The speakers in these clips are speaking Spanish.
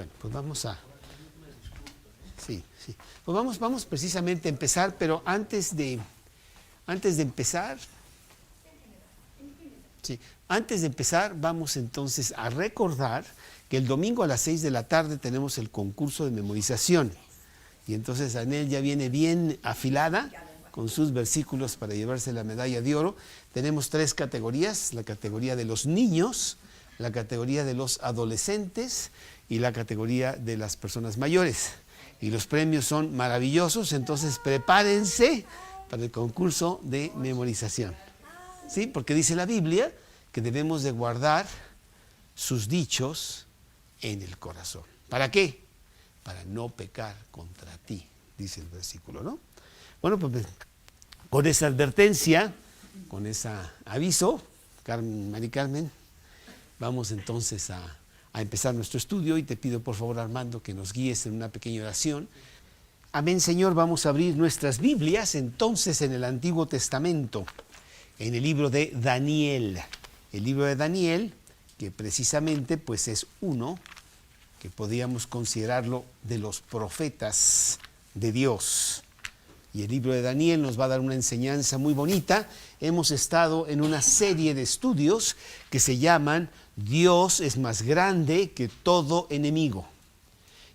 Bueno, pues vamos a... Sí, sí. Pues vamos precisamente a empezar, pero antes de empezar... Sí, antes de empezar, vamos entonces a recordar que el domingo a las 6 de la tarde tenemos el concurso de memorización. Y entonces Anel ya viene bien afilada con sus versículos para llevarse la medalla de oro. Tenemos 3 categorías: la categoría de los niños, la categoría de los adolescentes y la categoría de las personas mayores. Y los premios son maravillosos, entonces prepárense para el concurso de memorización. ¿Sí? Porque dice la Biblia que debemos de guardar sus dichos en el corazón. ¿Para qué? Para no pecar contra ti, dice el versículo, ¿no? Bueno, pues con esa advertencia, con ese aviso, Mari Carmen, vamos entonces a empezar nuestro estudio y te pido por favor, Armando, que nos guíes en una pequeña oración. Amén, Señor. Vamos a abrir nuestras Biblias entonces en el Antiguo Testamento, en el libro de Daniel. El libro de Daniel, que precisamente pues es uno que podríamos considerarlo de los profetas de Dios. Y el libro de Daniel nos va a dar una enseñanza muy bonita. Hemos estado en una serie de estudios que se llaman Dios es más grande que todo enemigo.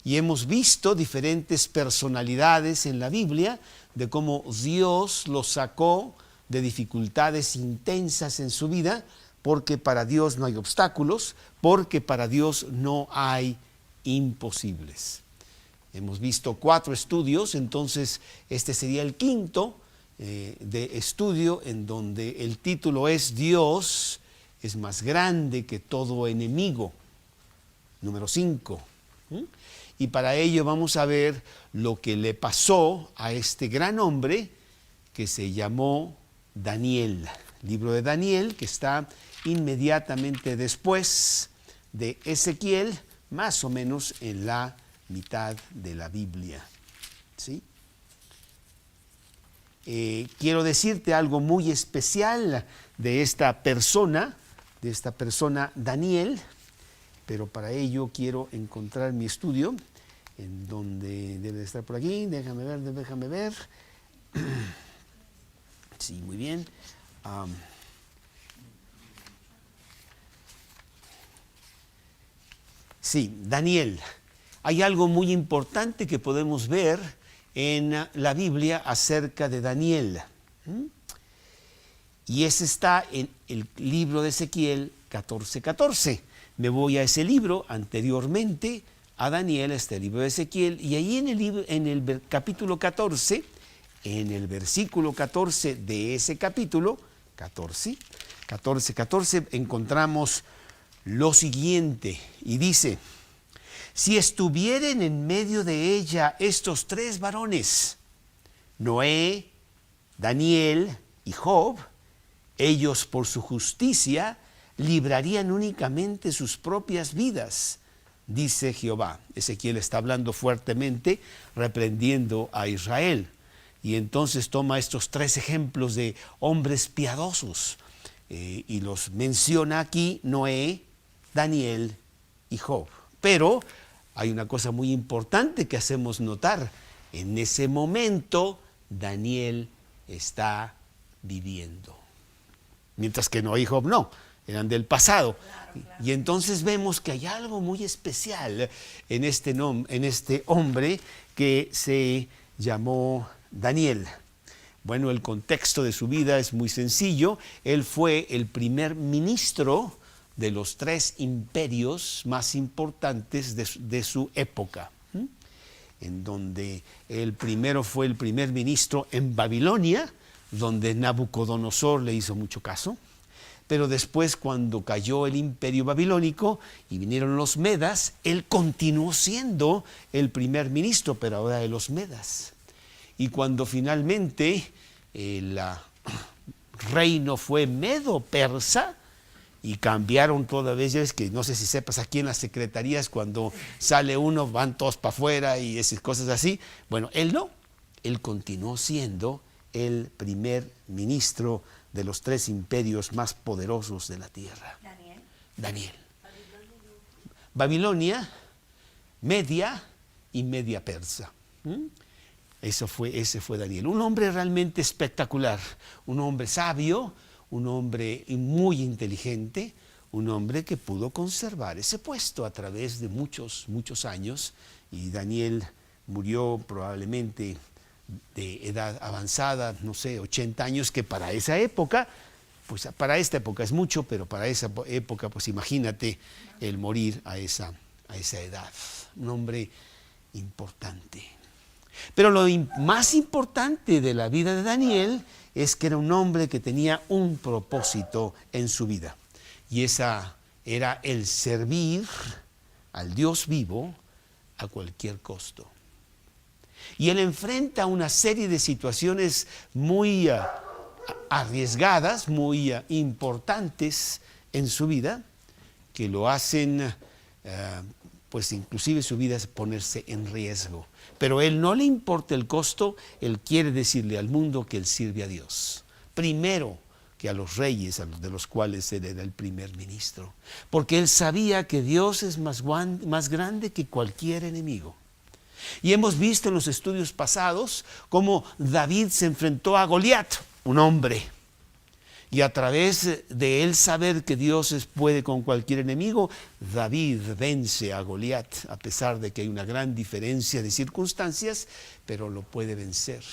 Y hemos visto diferentes personalidades en la Biblia de cómo Dios los sacó de dificultades intensas en su vida, porque para Dios no hay obstáculos, porque para Dios no hay imposibles. Hemos visto 4 estudios, entonces este sería el quinto de estudio, en donde el título es Dios es más grande que todo enemigo. Número 5. Y para ello vamos a ver lo que le pasó a este gran hombre que se llamó Daniel. Libro de Daniel, que está inmediatamente después de Ezequiel, más o menos en la mitad de la Biblia. ¿Sí? Quiero decirte algo muy especial de esta persona Daniel, pero para ello quiero encontrar mi estudio, en donde debe de estar por aquí. Déjame ver. Sí, muy bien. Sí, Daniel. Hay algo muy importante que podemos ver en la Biblia acerca de Daniel. Y ese está en el libro de Ezequiel 14:14. Me voy a ese libro anteriormente a Daniel, este libro de Ezequiel, y ahí en el capítulo 14, en el versículo 14 de ese capítulo, 14, encontramos lo siguiente, y dice: si estuvieren en medio de ella estos 3 varones, Noé, Daniel y Job, ellos por su justicia librarían únicamente sus propias vidas, dice Jehová. Ezequiel está hablando fuertemente, reprendiendo a Israel. Y entonces toma estos 3 ejemplos de hombres piadosos y los menciona aquí: Noé, Daniel y Job. Pero hay una cosa muy importante que hacemos notar. En ese momento Daniel está viviendo, mientras que Noé y Job no, eran del pasado. Claro. Y entonces vemos que hay algo muy especial en este hombre que se llamó Daniel. Bueno, el contexto de su vida es muy sencillo. Él fue el primer ministro de los 3 imperios más importantes de su época, en donde el primero fue el primer ministro en Babilonia, donde Nabucodonosor le hizo mucho caso. Pero después, cuando cayó el imperio babilónico y vinieron los medas, él continuó siendo el primer ministro, pero ahora de los medas. Y cuando finalmente el reino fue medo-persa y cambiaron toda vez, ya ves que no sé si sepas, aquí en las secretarías cuando sale uno van todos para afuera y esas cosas así. Bueno, él no, él continuó siendo el primer ministro de los 3 imperios más poderosos de la tierra. Daniel. Babilonia media y media persa. Ese fue Daniel, un hombre realmente espectacular, un hombre sabio, un hombre muy inteligente, un hombre que pudo conservar ese puesto a través de muchos años, y Daniel murió probablemente de edad avanzada, no sé, 80 años, que para esa época, pues para esta época es mucho, pero para esa época, pues imagínate el morir a esa edad. Un hombre importante. Pero lo más importante de la vida de Daniel es que era un hombre que tenía un propósito en su vida. Y esa era el servir al Dios vivo a cualquier costo. Y él enfrenta una serie de situaciones muy arriesgadas, muy importantes en su vida, que lo hacen, pues inclusive su vida es ponerse en riesgo. Pero a él no le importa el costo, él quiere decirle al mundo que él sirve a Dios. Primero que a los reyes, de los cuales él era el primer ministro. Porque él sabía que Dios es más grande que cualquier enemigo. Y hemos visto en los estudios pasados cómo David se enfrentó a Goliat, un hombre. Y a través de él saber que Dios puede con cualquier enemigo, David vence a Goliat, a pesar de que hay una gran diferencia de circunstancias, pero lo puede vencer.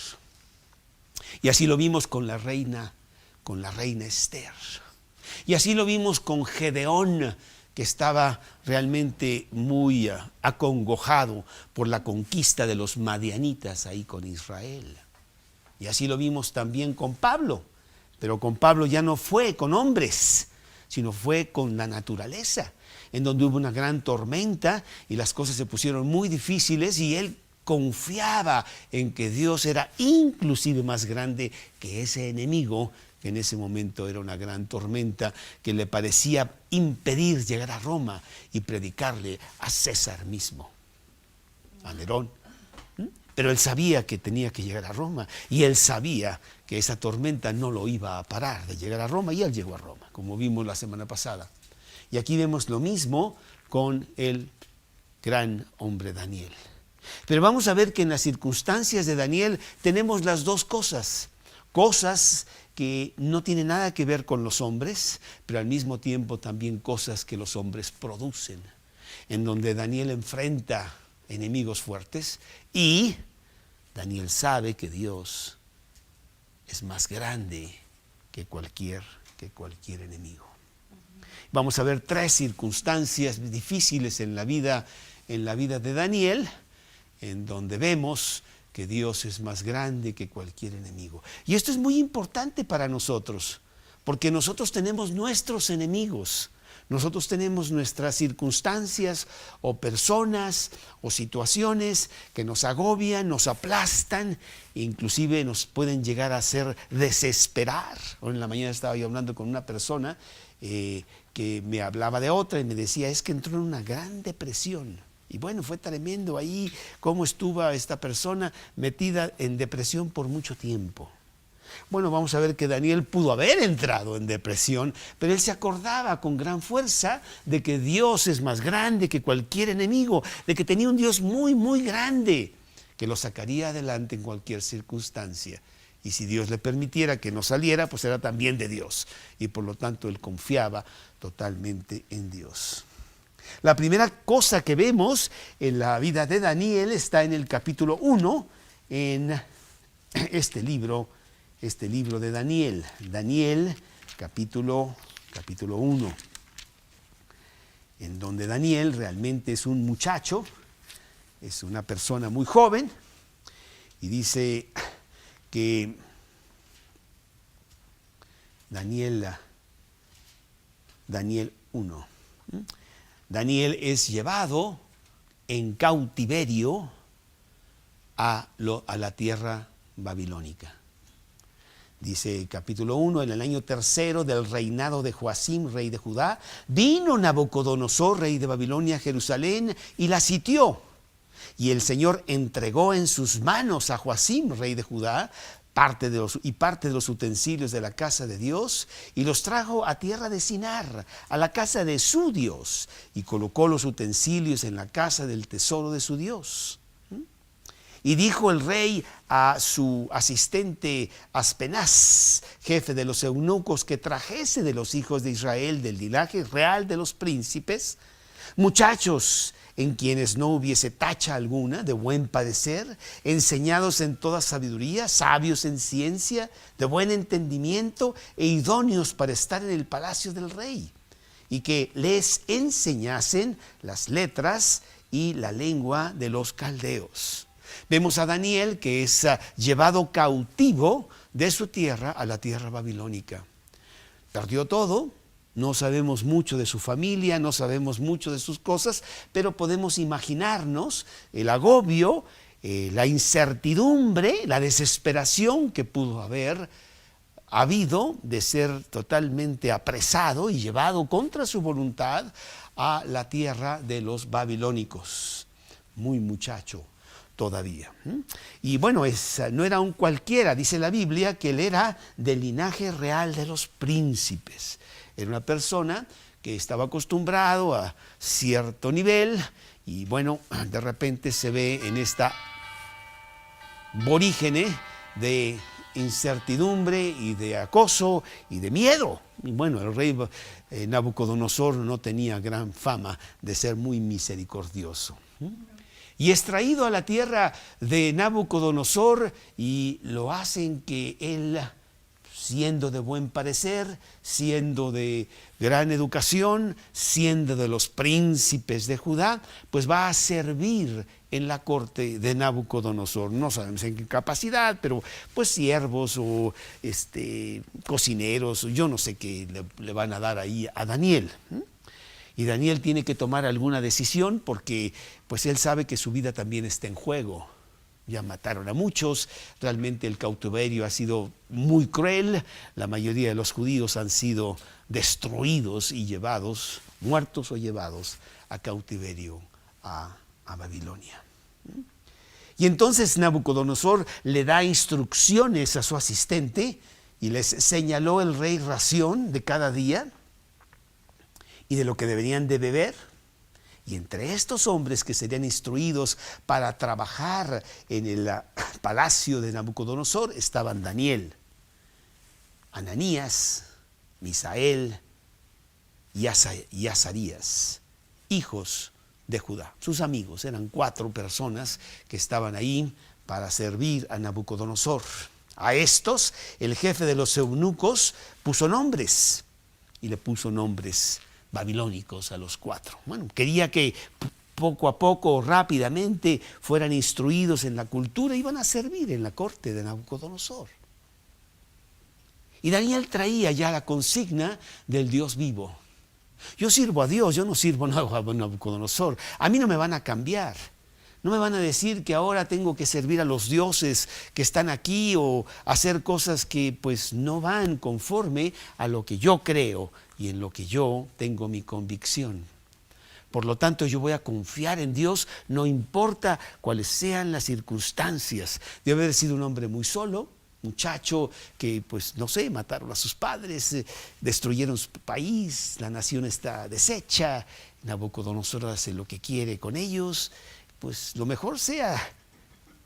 Y así lo vimos con la reina Esther. Y así lo vimos con Gedeón, que estaba realmente muy acongojado por la conquista de los madianitas ahí con Israel. Y así lo vimos también con Pablo. Pero con Pablo ya no fue con hombres, sino fue con la naturaleza, en donde hubo una gran tormenta y las cosas se pusieron muy difíciles, y él confiaba en que Dios era inclusive más grande que ese enemigo, que en ese momento era una gran tormenta que le parecía impedir llegar a Roma y predicarle a César mismo, a Nerón. Pero él sabía que tenía que llegar a Roma, y él sabía que esa tormenta no lo iba a parar de llegar a Roma, y él llegó a Roma, como vimos la semana pasada. Y aquí vemos lo mismo con el gran hombre Daniel. Pero vamos a ver que en las circunstancias de Daniel tenemos las dos cosas que no tienen nada que ver con los hombres, pero al mismo tiempo también cosas que los hombres producen, en donde Daniel enfrenta enemigos fuertes, y Daniel sabe que Dios es más grande que cualquier enemigo. Vamos a ver tres circunstancias difíciles en la vida de Daniel, en donde vemos que Dios es más grande que cualquier enemigo. Y esto es muy importante para nosotros, porque nosotros tenemos nuestros enemigos. Nosotros tenemos nuestras circunstancias o personas o situaciones que nos agobian, nos aplastan, e inclusive nos pueden llegar a hacer desesperar. Hoy en la mañana estaba yo hablando con una persona que me hablaba de otra y me decía, es que entró en una gran depresión. Y bueno, fue tremendo ahí cómo estuvo esta persona metida en depresión por mucho tiempo. Bueno, vamos a ver que Daniel pudo haber entrado en depresión, pero él se acordaba con gran fuerza de que Dios es más grande que cualquier enemigo, de que tenía un Dios muy, muy grande, que lo sacaría adelante en cualquier circunstancia. Y si Dios le permitiera que no saliera, pues era también de Dios. Y por lo tanto él confiaba totalmente en Dios. La primera cosa que vemos en la vida de Daniel está en el capítulo 1, en este libro de Daniel. Daniel, capítulo 1, en donde Daniel realmente es un muchacho, es una persona muy joven, y dice que Daniel 1. Daniel es llevado en cautiverio a la tierra babilónica. Dice capítulo 1, en el año 3 del reinado de Joacim, rey de Judá, vino Nabucodonosor, rey de Babilonia, a Jerusalén y la sitió. Y el Señor entregó en sus manos a Joacim, rey de Judá, parte de los utensilios de la casa de Dios, y los trajo a tierra de Sinar, a la casa de su Dios, y colocó los utensilios en la casa del tesoro de su Dios. Y dijo el rey a su asistente Aspenaz, jefe de los eunucos, que trajese de los hijos de Israel, del linaje real de los príncipes, muchachos en quienes no hubiese tacha alguna, de buen parecer, enseñados en toda sabiduría, sabios en ciencia, de buen entendimiento e idóneos para estar en el palacio del rey, y que les enseñasen las letras y la lengua de los caldeos. Vemos a Daniel, que es llevado cautivo de su tierra a la tierra babilónica. Perdió todo, no sabemos mucho de su familia, no sabemos mucho de sus cosas, pero podemos imaginarnos el agobio, la incertidumbre, la desesperación que pudo haber habido de ser totalmente apresado y llevado contra su voluntad a la tierra de los babilónicos. Muy muchacho todavía. Y bueno, no era un cualquiera, dice la Biblia, que él era del linaje real de los príncipes. Era una persona que estaba acostumbrado a cierto nivel y bueno, de repente se ve en esta vorígene de incertidumbre y de acoso y de miedo. Y bueno, el rey Nabucodonosor no tenía gran fama de ser muy misericordioso. Y es traído a la tierra de Nabucodonosor y lo hacen que él, siendo de buen parecer, siendo de gran educación, siendo de los príncipes de Judá, pues va a servir en la corte de Nabucodonosor. No sabemos en qué capacidad, pero pues siervos o cocineros, yo no sé qué le van a dar ahí a Daniel. Y Daniel tiene que tomar alguna decisión porque pues él sabe que su vida también está en juego. Ya mataron a muchos, realmente el cautiverio ha sido muy cruel, la mayoría de los judíos han sido destruidos y llevados, muertos o llevados a cautiverio a Babilonia. Y entonces Nabucodonosor le da instrucciones a su asistente y les señaló el rey ración de cada día y de lo que deberían de beber. Y entre estos hombres que serían instruidos para trabajar en el palacio de Nabucodonosor estaban Daniel, Ananías, Misael y Azarías, hijos de Judá. Sus amigos, eran 4 personas que estaban ahí para servir a Nabucodonosor. A estos, el jefe de los eunucos puso nombres y le puso nombres babilónicos a los 4. Bueno, quería que poco a poco, rápidamente, fueran instruidos en la cultura y iban a servir en la corte de Nabucodonosor. Y Daniel traía ya la consigna del Dios vivo. Yo sirvo a Dios, yo no sirvo a Nabucodonosor. A mí no me van a cambiar. No me van a decir que ahora tengo que servir a los dioses que están aquí o hacer cosas que pues no van conforme a lo que yo creo y en lo que yo tengo mi convicción. Por lo tanto, yo voy a confiar en Dios, no importa cuáles sean las circunstancias. Debe haber sido un hombre muy solo, muchacho que, pues, no sé, mataron a sus padres, destruyeron su país, la nación está deshecha, Nabucodonosor hace lo que quiere con ellos. Pues lo mejor sea,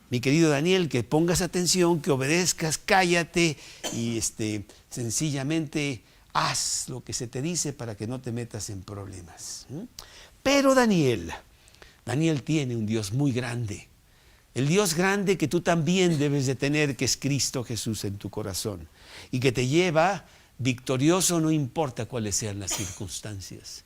mi querido Daniel, que pongas atención, que obedezcas, cállate y sencillamente haz lo que se te dice para que no te metas en problemas. Pero Daniel tiene un Dios muy grande. El Dios grande que tú también debes de tener, que es Cristo Jesús en tu corazón. Y que te lleva victorioso no importa cuáles sean las circunstancias.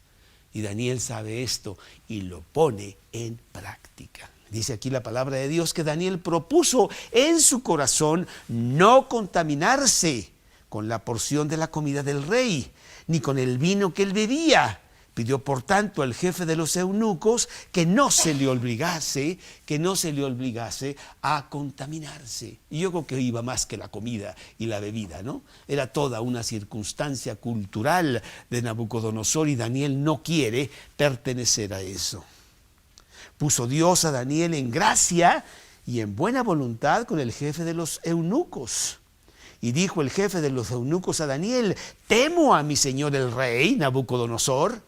Y Daniel sabe esto y lo pone en práctica. Dice aquí la palabra de Dios que Daniel propuso en su corazón no contaminarse con la porción de la comida del rey, ni con el vino que él bebía. Pidió por tanto al jefe de los eunucos que no se le obligase a contaminarse. Y yo creo que iba más que la comida y la bebida, ¿no? Era toda una circunstancia cultural de Nabucodonosor y Daniel no quiere pertenecer a eso. Puso Dios a Daniel en gracia y en buena voluntad con el jefe de los eunucos. Y dijo el jefe de los eunucos a Daniel: temo a mi señor el rey Nabucodonosor,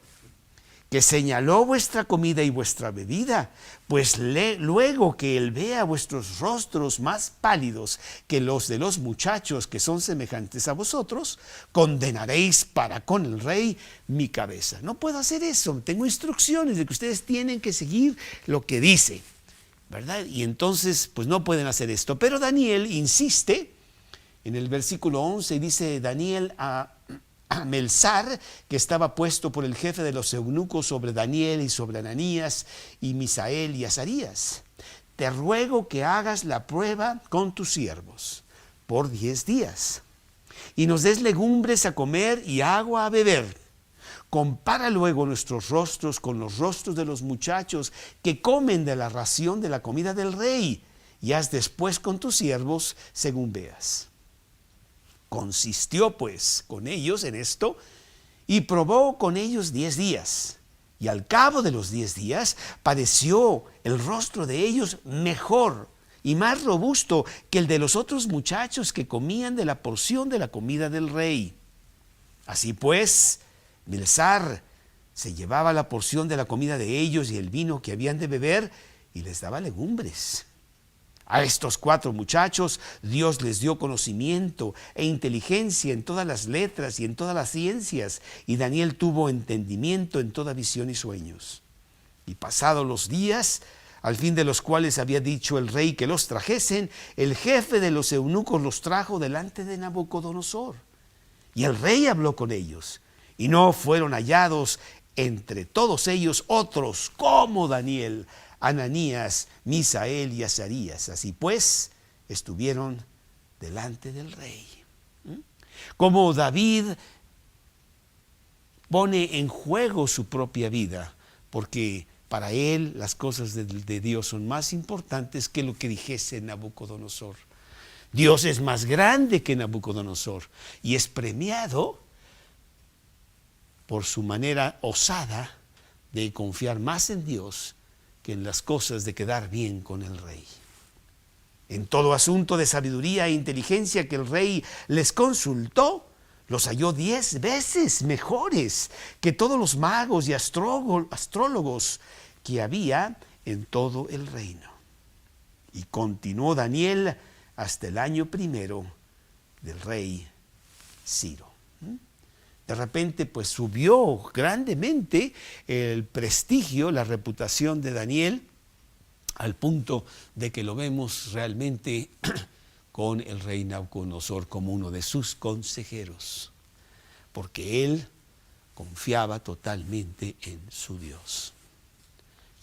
que señaló vuestra comida y vuestra bebida, pues luego que él vea vuestros rostros más pálidos que los de los muchachos que son semejantes a vosotros, condenaréis para con el rey mi cabeza. No puedo hacer eso, tengo instrucciones de que ustedes tienen que seguir lo que dice, ¿verdad? Y entonces pues no pueden hacer esto. Pero Daniel insiste en el versículo 11, dice Daniel a Melzar, que estaba puesto por el jefe de los eunucos sobre Daniel y sobre Ananías y Misael y Azarías: te ruego que hagas la prueba con tus siervos por 10 días y nos des legumbres a comer y agua a beber. Compara luego nuestros rostros con los rostros de los muchachos que comen de la ración de la comida del rey, y haz después con tus siervos según veas. Consistió pues con ellos en esto y probó con ellos 10 días. Y al cabo de los 10 días pareció el rostro de ellos mejor y más robusto que el de los otros muchachos que comían de la porción de la comida del rey. Así pues, Melzar se llevaba la porción de la comida de ellos y el vino que habían de beber y les daba legumbres. A estos 4 muchachos Dios les dio conocimiento e inteligencia en todas las letras y en todas las ciencias, y Daniel tuvo entendimiento en toda visión y sueños. Y pasados los días, al fin de los cuales había dicho el rey que los trajesen, el jefe de los eunucos los trajo delante de Nabucodonosor. Y el rey habló con ellos, y no fueron hallados entre todos ellos otros como Daniel, Ananías, Misael y Azarías. Así pues, estuvieron delante del rey. Como David pone en juego su propia vida, porque para él las cosas de Dios son más importantes que lo que dijese Nabucodonosor. Dios es más grande que Nabucodonosor y es premiado por su manera osada de confiar más en Dios que en las cosas de quedar bien con el rey. En todo asunto de sabiduría e inteligencia que el rey les consultó, los halló 10 veces mejores que todos los magos y astrólogos que había en todo el reino. Y continuó Daniel hasta el año 1 del rey Ciro. De repente pues subió grandemente el prestigio, la reputación de Daniel, al punto de que lo vemos realmente con el rey Nabucodonosor como uno de sus consejeros, porque él confiaba totalmente en su Dios.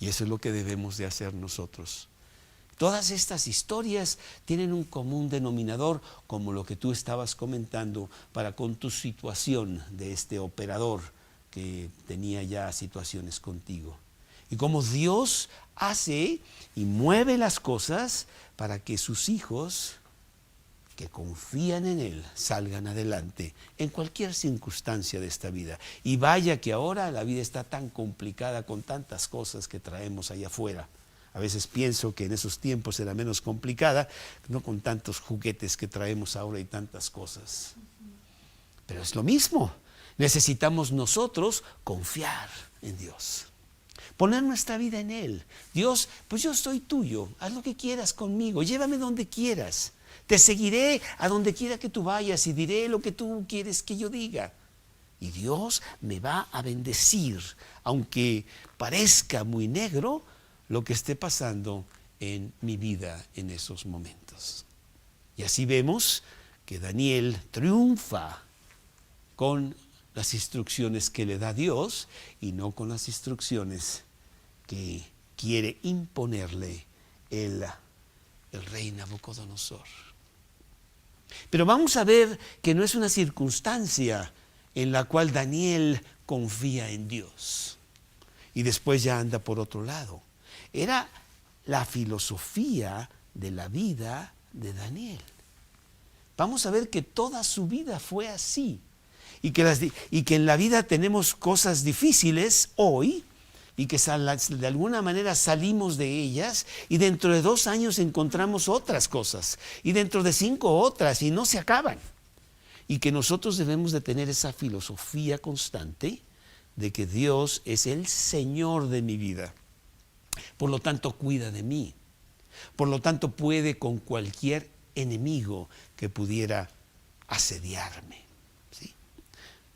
Y eso es lo que debemos de hacer nosotros. Todas estas historias tienen un común denominador, como lo que tú estabas comentando para con tu situación de este operador que tenía ya situaciones contigo. Y cómo Dios hace y mueve las cosas para que sus hijos que confían en Él salgan adelante en cualquier circunstancia de esta vida. Y vaya que ahora la vida está tan complicada con tantas cosas que traemos allá afuera. A veces pienso que en esos tiempos era menos complicada, no con tantos juguetes que traemos ahora y tantas cosas. Pero es lo mismo. Necesitamos nosotros confiar en Dios. Poner nuestra vida en Él. Dios, pues yo soy tuyo. Haz lo que quieras conmigo. Llévame donde quieras. Te seguiré a donde quiera que tú vayas y diré lo que tú quieres que yo diga. Y Dios me va a bendecir, aunque parezca muy negro lo que esté pasando en mi vida en esos momentos. Y así vemos que Daniel triunfa con las instrucciones que le da Dios y no con las instrucciones que quiere imponerle el rey Nabucodonosor. Pero vamos a ver que no es una circunstancia en la cual Daniel confía en Dios y después ya anda por otro lado. Era la filosofía de la vida de Daniel. Vamos a ver que toda su vida fue así y que en la vida tenemos cosas difíciles hoy, y que de alguna manera salimos de ellas y dentro de 2 años encontramos otras cosas y dentro de 5 otras y no se acaban. Y que nosotros debemos de tener esa filosofía constante de que Dios es el Señor de mi vida. Por lo tanto, cuida de mí. Por lo tanto, puede con cualquier enemigo que pudiera asediarme. ¿Sí?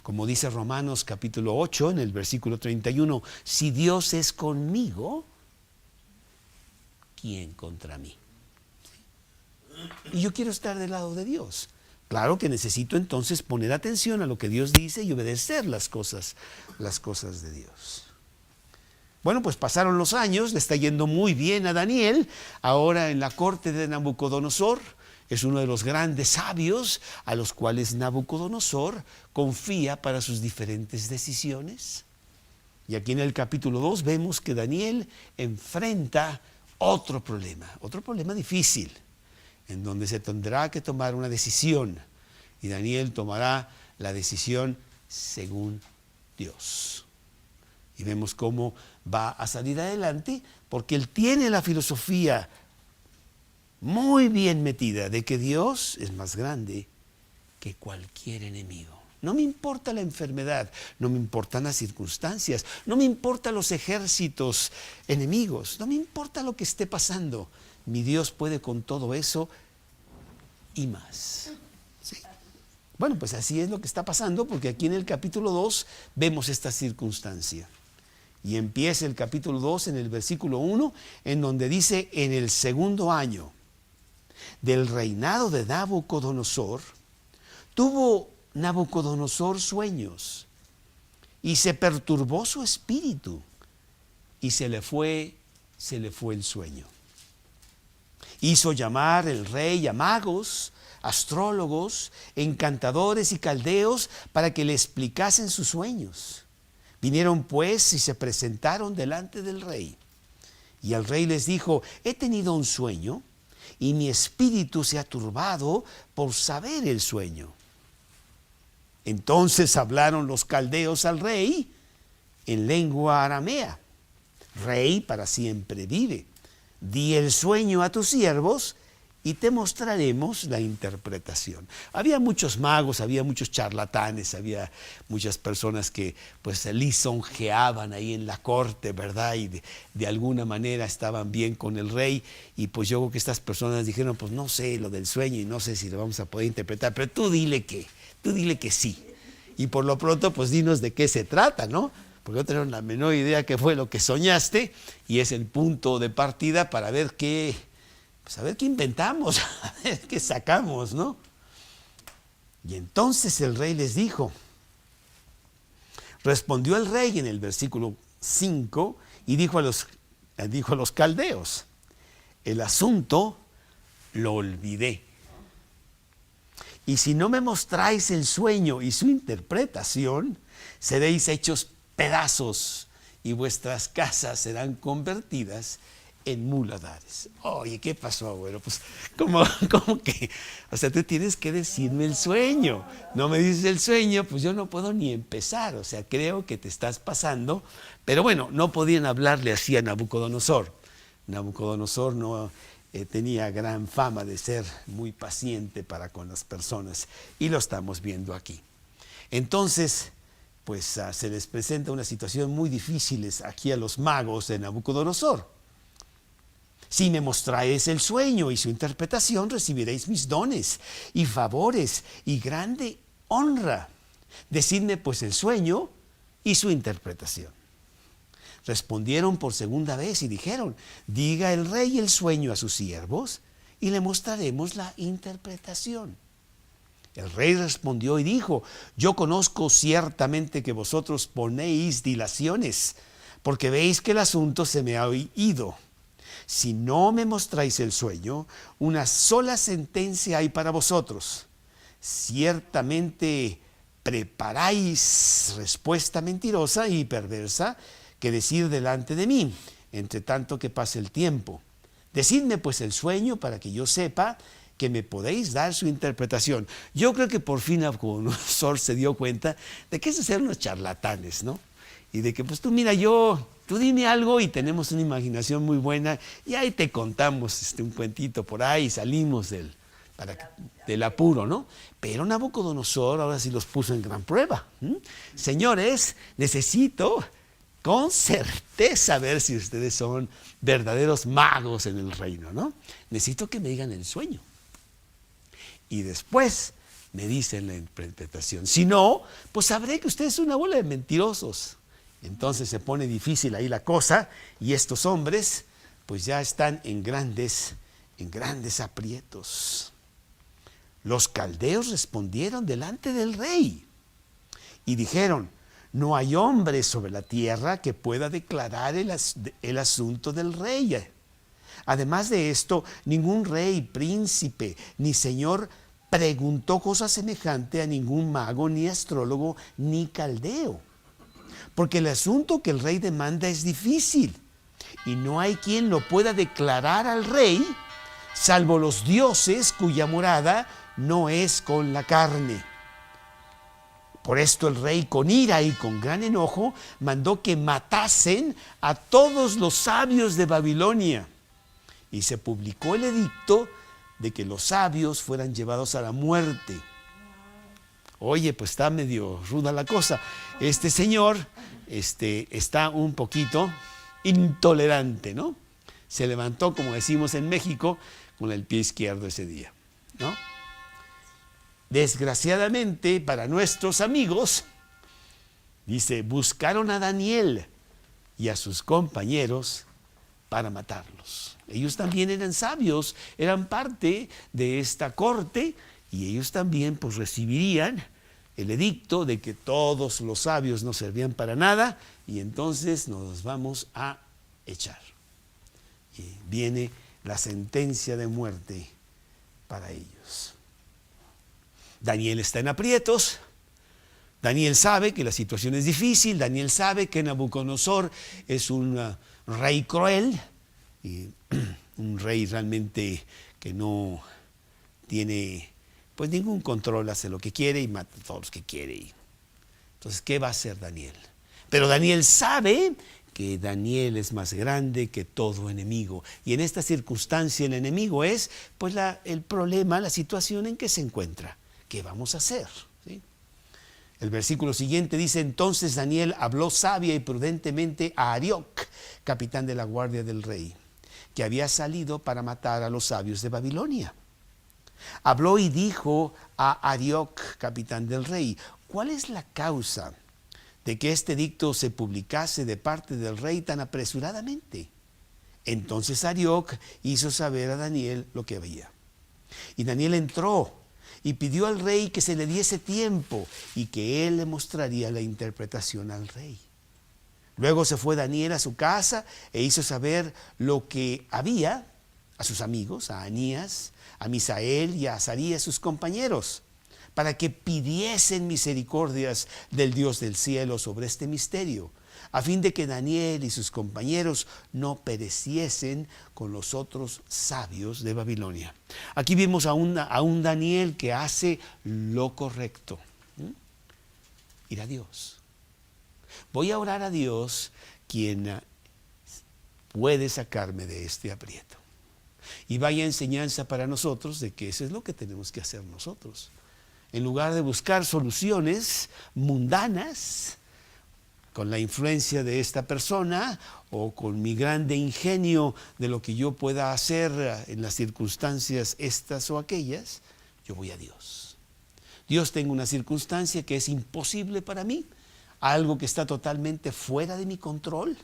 Como dice Romanos capítulo 8 en el versículo 31, si Dios es conmigo, ¿quién contra mí? ¿Sí? Y yo quiero estar del lado de Dios. Claro que necesito entonces poner atención a lo que Dios dice y obedecer las cosas de Dios. Bueno, pues pasaron los años, le está yendo muy bien a Daniel, ahora en la corte de Nabucodonosor. Es uno de los grandes sabios a los cuales Nabucodonosor confía para sus diferentes decisiones. Y aquí en el capítulo 2 vemos que Daniel enfrenta otro problema difícil, en donde se tendrá que tomar una decisión. Y Daniel tomará la decisión según Dios. Y vemos cómo va a salir adelante, porque él tiene la filosofía muy bien metida de que Dios es más grande que cualquier enemigo. No me importa la enfermedad, no me importan las circunstancias, no me importan los ejércitos enemigos, no me importa lo que esté pasando. Mi Dios puede con todo eso y más. ¿Sí? Bueno, pues así es lo que está pasando, porque aquí en el capítulo 2 vemos esta circunstancia. Y empieza el capítulo 2 en el versículo 1, en donde dice, en el 2.º año del reinado de Nabucodonosor, tuvo Nabucodonosor sueños, y se perturbó su espíritu, y se le fue el sueño. Hizo llamar el rey a magos, astrólogos, encantadores y caldeos para que le explicasen sus sueños. Vinieron pues y se presentaron delante del rey. Y el rey les dijo, he tenido un sueño y mi espíritu se ha turbado por saber el sueño. Entonces hablaron los caldeos al rey en lengua aramea. Rey, para siempre vive. Di el sueño a tus siervos y te mostraremos la interpretación. Había muchos magos, había muchos charlatanes, había muchas personas que pues lisonjeaban ahí en la corte, ¿verdad? Y de alguna manera estaban bien con el rey. Y pues yo creo que estas personas dijeron, pues no sé lo del sueño y no sé si lo vamos a poder interpretar, pero tú dile que sí. Y por lo pronto pues dinos de qué se trata, ¿no? Porque no tenemos la menor idea qué fue lo que soñaste y es el punto de partida para ver qué inventamos, a ver qué sacamos, ¿no? Y entonces el rey les dijo, respondió el rey en el versículo 5 y dijo a los caldeos, el asunto lo olvidé. Y si no me mostráis el sueño y su interpretación, seréis hechos pedazos y vuestras casas serán convertidas en muladares. Oye, ¿qué pasó, abuelo? Pues, ¿cómo que? O sea, tú tienes que decirme el sueño. No me dices el sueño, pues yo no puedo ni empezar. O sea, creo que te estás pasando. Pero bueno, no podían hablarle así a Nabucodonosor. Nabucodonosor no tenía gran fama de ser muy paciente para con las personas. Y lo estamos viendo aquí. Entonces, pues se les presenta una situación muy difícil aquí a los magos de Nabucodonosor. Si me mostráis el sueño y su interpretación, recibiréis mis dones y favores y grande honra. Decidme pues el sueño y su interpretación. Respondieron por segunda vez y dijeron, diga el rey el sueño a sus siervos y le mostraremos la interpretación. El rey respondió y dijo, yo conozco ciertamente que vosotros ponéis dilaciones, porque veis que el asunto se me ha ido. Si no me mostráis el sueño, una sola sentencia hay para vosotros. Ciertamente preparáis respuesta mentirosa y perversa que decir delante de mí, entre tanto que pase el tiempo. Decidme pues el sueño para que yo sepa que me podéis dar su interpretación. Yo creo que por fin Nabucodonosor se dio cuenta de que esos eran unos charlatanes, ¿no? y de que pues tú dime algo y tenemos una imaginación muy buena y ahí te contamos un cuentito por ahí y salimos del apuro, ¿no? Pero Nabucodonosor ahora sí los puso en gran prueba. Señores, necesito con certeza ver si ustedes son verdaderos magos en el reino, ¿no? Necesito que me digan el sueño. Y después me dicen la interpretación. Si no, pues sabré que ustedes son una bola de mentirosos. Entonces se pone difícil ahí la cosa y estos hombres pues ya están en grandes aprietos. Los caldeos respondieron delante del rey y dijeron: no hay hombre sobre la tierra que pueda declarar el asunto del rey. Además de esto, ningún rey, príncipe, ni señor preguntó cosa semejante a ningún mago, ni astrólogo, ni caldeo. Porque el asunto que el rey demanda es difícil y no hay quien lo pueda declarar al rey, salvo los dioses cuya morada no es con la carne. Por esto el rey, con ira y con gran enojo, mandó que matasen a todos los sabios de Babilonia. Y se publicó el edicto de que los sabios fueran llevados a la muerte. Oye, pues está medio ruda la cosa. Este señor está un poquito intolerante, ¿no? Se levantó, como decimos en México, con el pie izquierdo ese día, ¿no? Desgraciadamente para nuestros amigos, dice, buscaron a Daniel y a sus compañeros para matarlos. Ellos también eran sabios, eran parte de esta corte y ellos también pues recibirían el edicto de que todos los sabios no servían para nada y entonces nos vamos a echar. Y viene la sentencia de muerte para ellos. Daniel está en aprietos. Daniel sabe que la situación es difícil. Daniel sabe que Nabucodonosor es un rey cruel y un rey realmente que no tiene pues ningún control, hace lo que quiere y mata a todos los que quiere. Entonces, ¿qué va a hacer Daniel? Pero Daniel sabe que Daniel es más grande que todo enemigo. Y en esta circunstancia el enemigo es pues el problema, la situación en que se encuentra. ¿Qué vamos a hacer? ¿Sí? El versículo siguiente dice: entonces Daniel habló sabia y prudentemente a Arioc, capitán de la guardia del rey, que había salido para matar a los sabios de Babilonia. Habló y dijo a Arioc, capitán del rey: ¿cuál es la causa de que este edicto se publicase de parte del rey tan apresuradamente? Entonces Arioc hizo saber a Daniel lo que había. Y Daniel entró y pidió al rey que se le diese tiempo y que él le mostraría la interpretación al rey. Luego se fue Daniel a su casa e hizo saber lo que había a sus amigos, a Anías, a Misael y a Azarías, sus compañeros, para que pidiesen misericordias del Dios del cielo sobre este misterio, a fin de que Daniel y sus compañeros no pereciesen con los otros sabios de Babilonia. Aquí vimos a un Daniel que hace lo correcto. Ir a Dios. Voy a orar a Dios, quien puede sacarme de este aprieto. Y vaya enseñanza para nosotros de que eso es lo que tenemos que hacer nosotros. En lugar de buscar soluciones mundanas, con la influencia de esta persona o con mi grande ingenio de lo que yo pueda hacer en las circunstancias estas o aquellas, yo voy a Dios. Dios, tengo una circunstancia que es imposible para mí, algo que está totalmente fuera de mi control.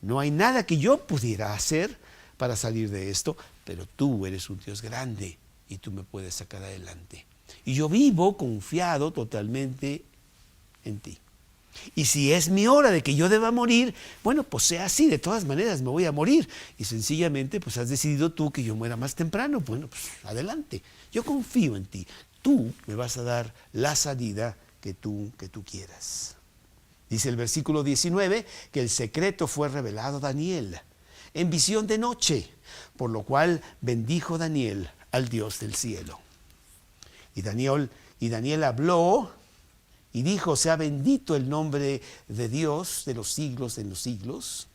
No hay nada que yo pudiera hacer para salir de esto, pero tú eres un Dios grande y tú me puedes sacar adelante. Y yo vivo confiado totalmente en ti. Y si es mi hora de que yo deba morir, bueno, pues sea así, de todas maneras me voy a morir. Y sencillamente, pues has decidido tú que yo muera más temprano. Bueno, pues adelante. Yo confío en ti. Tú me vas a dar la salida que tú quieras. Dice el versículo 19 que el secreto fue revelado a Daniel en visión de noche, por lo cual bendijo Daniel al Dios del cielo. Y Daniel habló y dijo: sea bendito el nombre de Dios de los siglos en los siglos,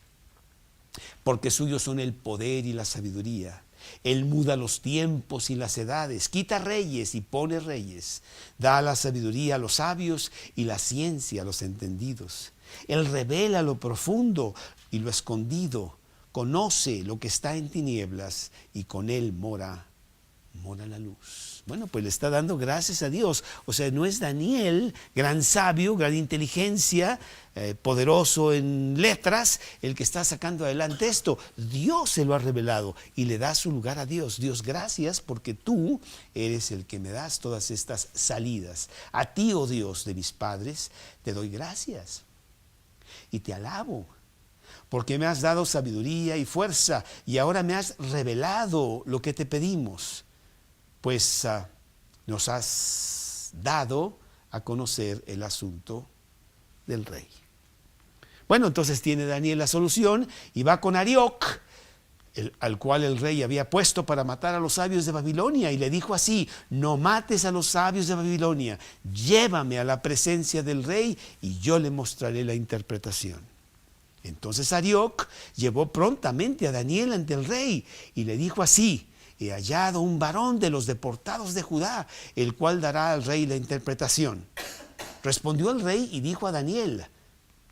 porque suyos son el poder y la sabiduría. Él muda los tiempos y las edades, quita reyes y pone reyes, da la sabiduría a los sabios y la ciencia a los entendidos. Él revela lo profundo y lo escondido, conoce lo que está en tinieblas y con él mora la luz. Bueno, pues le está dando gracias a Dios. O sea, no es Daniel, gran sabio, gran inteligencia, poderoso en letras, el que está sacando adelante esto. Dios se lo ha revelado y le da su lugar a Dios. Dios, gracias porque tú eres el que me das todas estas salidas. A ti, oh Dios de mis padres, te doy gracias y te alabo, porque me has dado sabiduría y fuerza y ahora me has revelado lo que te pedimos, pues nos has dado a conocer el asunto del rey. Bueno, entonces tiene Daniel la solución y va con Arioc, al cual el rey había puesto para matar a los sabios de Babilonia, y le dijo así: no mates a los sabios de Babilonia, llévame a la presencia del rey y yo le mostraré la interpretación. Entonces Arioc llevó prontamente a Daniel ante el rey y le dijo así: he hallado un varón de los deportados de Judá, el cual dará al rey la interpretación. Respondió el rey y dijo a Daniel,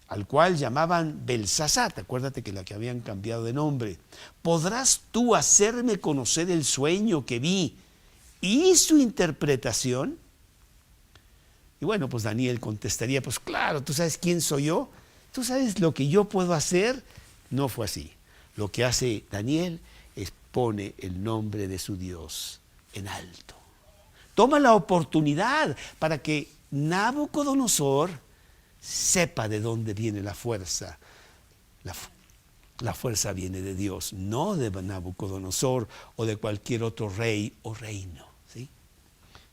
al cual llamaban Belsasar, acuérdate que la que habían cambiado de nombre: ¿podrás tú hacerme conocer el sueño que vi y su interpretación? Y bueno, pues Daniel contestaría: pues claro, ¿tú sabes quién soy yo? ¿Tú sabes lo que yo puedo hacer? No fue así. Lo que hace Daniel es pone el nombre de su Dios en alto. Toma la oportunidad para que Nabucodonosor sepa de dónde viene la fuerza. La fuerza viene de Dios, no de Nabucodonosor o de cualquier otro rey o reino, ¿sí?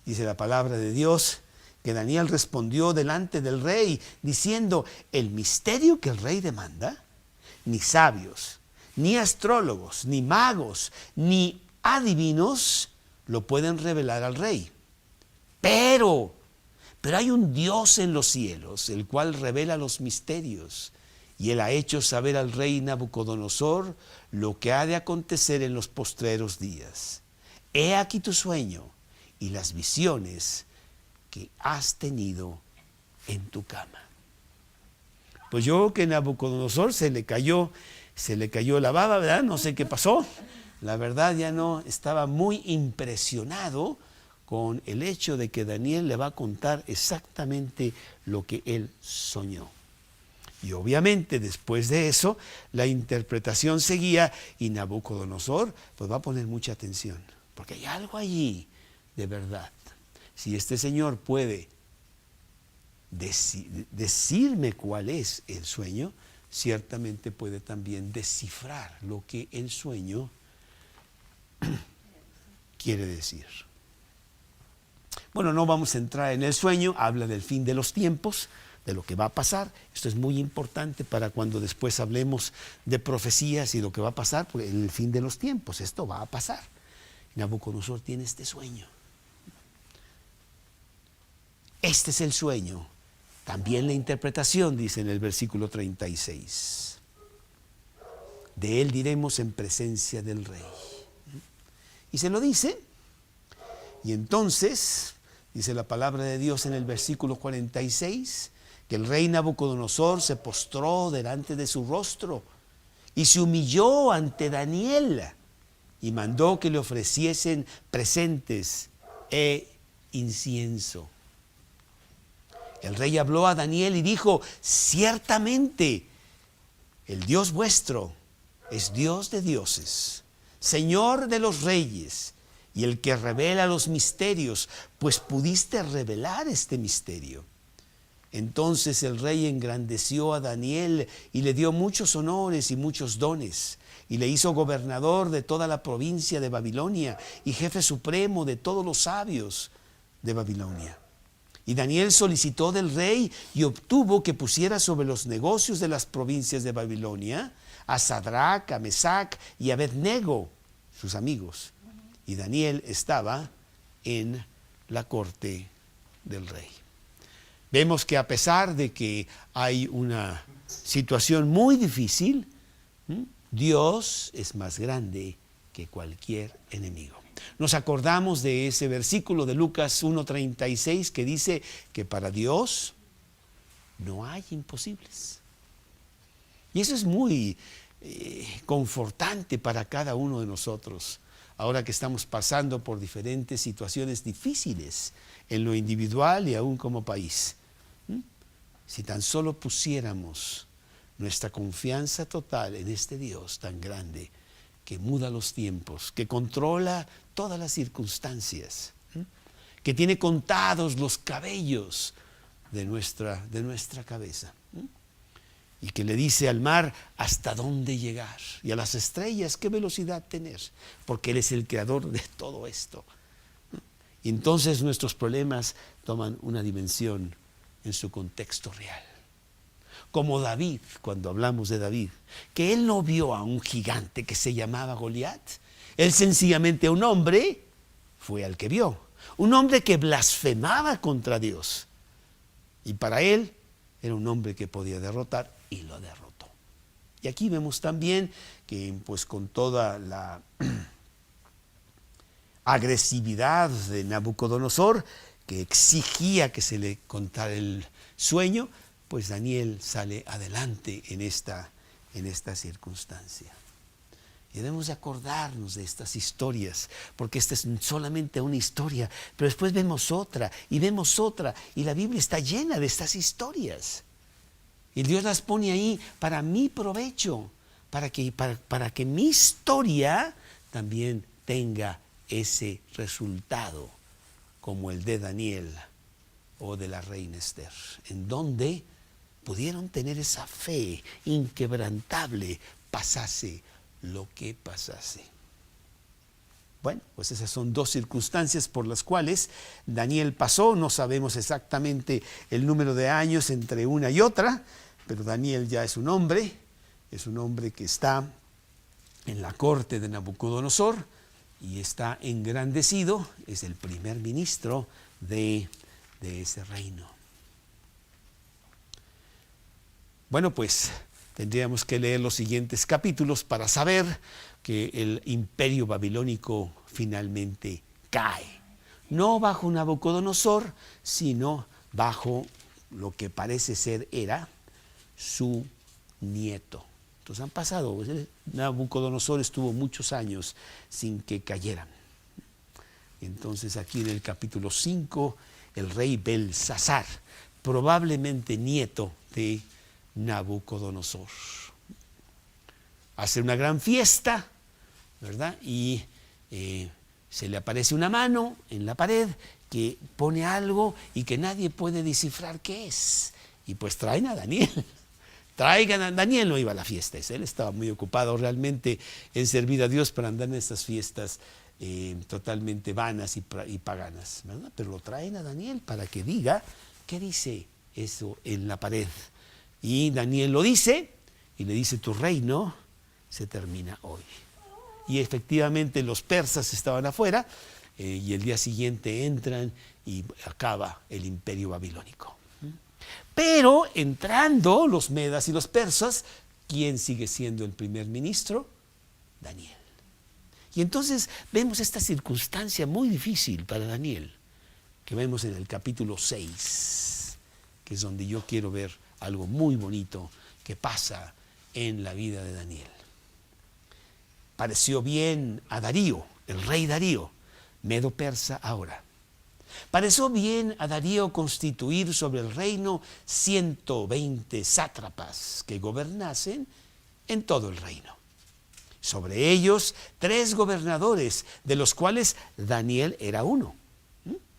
Dice la palabra de Dios que Daniel respondió delante del rey diciendo: el misterio que el rey demanda, ni sabios, ni astrólogos, ni magos, ni adivinos lo pueden revelar al rey. Pero hay un Dios en los cielos, el cual revela los misterios, y él ha hecho saber al rey Nabucodonosor lo que ha de acontecer en los postreros días. He aquí tu sueño y las visiones que has tenido en tu cama. Pues yo creo que a Nabucodonosor se le cayó la baba, ¿verdad? No sé qué pasó. La verdad, ya no, estaba muy impresionado con el hecho de que Daniel le va a contar exactamente lo que él soñó. Y obviamente después de eso, la interpretación seguía y Nabucodonosor pues va a poner mucha atención, porque hay algo allí de verdad. Si este señor puede decirme cuál es el sueño, ciertamente puede también descifrar lo que el sueño quiere decir. Bueno, no vamos a entrar en el sueño, habla del fin de los tiempos, de lo que va a pasar. Esto es muy importante para cuando después hablemos de profecías y lo que va a pasar, porque en el fin de los tiempos esto va a pasar. Nabucodonosor tiene este sueño. Este es el sueño. También la interpretación, dice en el versículo 36. De él diremos en presencia del rey. Y se lo dice. Y entonces, dice la palabra de Dios en el versículo 46, que el rey Nabucodonosor se postró delante de su rostro y se humilló ante Daniel y mandó que le ofreciesen presentes e incienso. El rey habló a Daniel y dijo: ciertamente el Dios vuestro es Dios de dioses, Señor de los reyes, y el que revela los misterios, pues pudiste revelar este misterio. Entonces el rey engrandeció a Daniel y le dio muchos honores y muchos dones, y le hizo gobernador de toda la provincia de Babilonia y jefe supremo de todos los sabios de Babilonia. Y Daniel solicitó del rey y obtuvo que pusiera sobre los negocios de las provincias de Babilonia a Sadrach, a Mesac y a Abednego, sus amigos. Y Daniel estaba en la corte del rey. Vemos que a pesar de que hay una situación muy difícil, Dios es más grande que cualquier enemigo. Nos acordamos de ese versículo de Lucas 1:36 que dice que para Dios no hay imposibles. Y eso es muy confortante para cada uno de nosotros, ahora que estamos pasando por diferentes situaciones difíciles en lo individual y aún como país. Si tan solo pusiéramos nuestra confianza total en este Dios tan grande, que muda los tiempos, que controla todas las circunstancias, que tiene contados los cabellos de nuestra cabeza, y que le dice al mar hasta dónde llegar y a las estrellas qué velocidad tener, porque Él es el creador de todo esto. Y entonces nuestros problemas toman una dimensión en su contexto real. Como David, cuando hablamos de David, que él no vio a un gigante que se llamaba Goliat, él sencillamente, un hombre fue al que vio, un hombre que blasfemaba contra Dios, y para él era un hombre que podía derrotar, y lo derrotó. Y aquí vemos también que, pues, con toda la agresividad de Nabucodonosor, que exigía que se le contara el sueño, pues Daniel sale adelante en esta circunstancia. Y debemos de acordarnos de estas historias, porque esta es solamente una historia, pero después vemos otra, y la Biblia está llena de estas historias. Y Dios las pone ahí para mi provecho, para que mi historia también tenga ese resultado, como el de Daniel o de la reina Esther, en donde pudieron tener esa fe inquebrantable, pasase lo que pasase. Bueno, pues esas son dos circunstancias por las cuales Daniel pasó. No sabemos exactamente el número de años entre una y otra, pero Daniel ya es un hombre que está en la corte de Nabucodonosor y está engrandecido, es el primer ministro de ese reino. Bueno, pues tendríamos que leer los siguientes capítulos para saber que el imperio babilónico finalmente cae. No bajo Nabucodonosor, sino bajo lo que parece ser era su nieto. Entonces han pasado, Nabucodonosor estuvo muchos años sin que cayeran. Entonces aquí en el capítulo 5, el rey Belsasar, probablemente nieto de Nabucodonosor, hace una gran fiesta, ¿verdad? Y se le aparece una mano en la pared que pone algo y que nadie puede descifrar qué es. Y pues traen a Daniel. Traigan a Daniel. No iba a la fiesta, él estaba muy ocupado realmente en servir a Dios para andar en estas fiestas totalmente vanas y paganas, ¿verdad? Pero lo traen a Daniel para que diga qué dice eso en la pared. Y Daniel lo dice y le dice: tu reino se termina hoy. Y efectivamente los persas estaban afuera y el día siguiente entran y acaba el imperio babilónico. Pero entrando los medas y los persas, ¿quién sigue siendo el primer ministro? Daniel. Y entonces vemos esta circunstancia muy difícil para Daniel, que vemos en el capítulo 6, que es donde yo quiero ver algo muy bonito que pasa en la vida de Daniel. Pareció bien a Darío, el rey Darío, medo persa ahora. Pareció bien a Darío constituir sobre el reino 120 sátrapas que gobernasen en todo el reino. Sobre ellos 3 gobernadores, de los cuales Daniel era uno.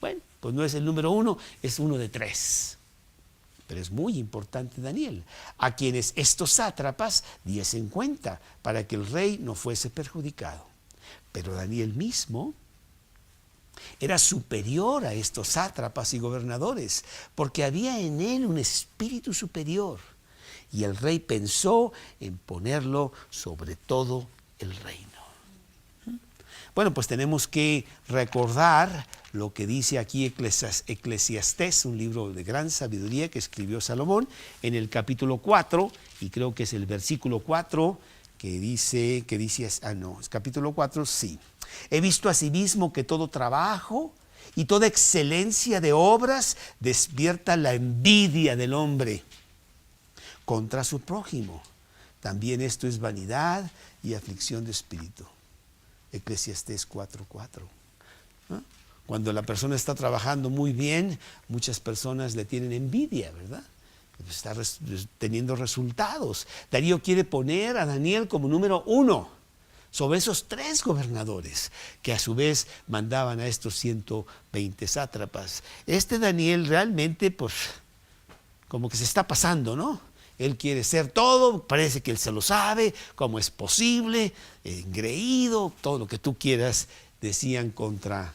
Bueno, pues no es el número 1, es uno de 3. Pero es muy importante Daniel, a quienes estos sátrapas diesen cuenta para que el rey no fuese perjudicado. Pero Daniel mismo era superior a estos sátrapas y gobernadores, porque había en él un espíritu superior, y el rey pensó en ponerlo sobre todo el reino. Bueno, pues tenemos que recordar lo que dice aquí Eclesiastés, un libro de gran sabiduría que escribió Salomón, en el capítulo 4, y creo que es el versículo 4, es capítulo 4, sí. He visto asimismo que todo trabajo y toda excelencia de obras despierta la envidia del hombre contra su prójimo. También esto es vanidad y aflicción de espíritu. Eclesiastés 4:4. ¿Ah? Cuando la persona está trabajando muy bien, muchas personas le tienen envidia, ¿verdad? Está teniendo resultados. Darío quiere poner a Daniel como número 1 sobre esos 3 gobernadores que a su vez mandaban a estos 120 sátrapas. Este Daniel realmente, pues, como que se está pasando, ¿no? Él quiere ser todo, parece que él se lo sabe, cómo es posible, engreído, todo lo que tú quieras, decían contra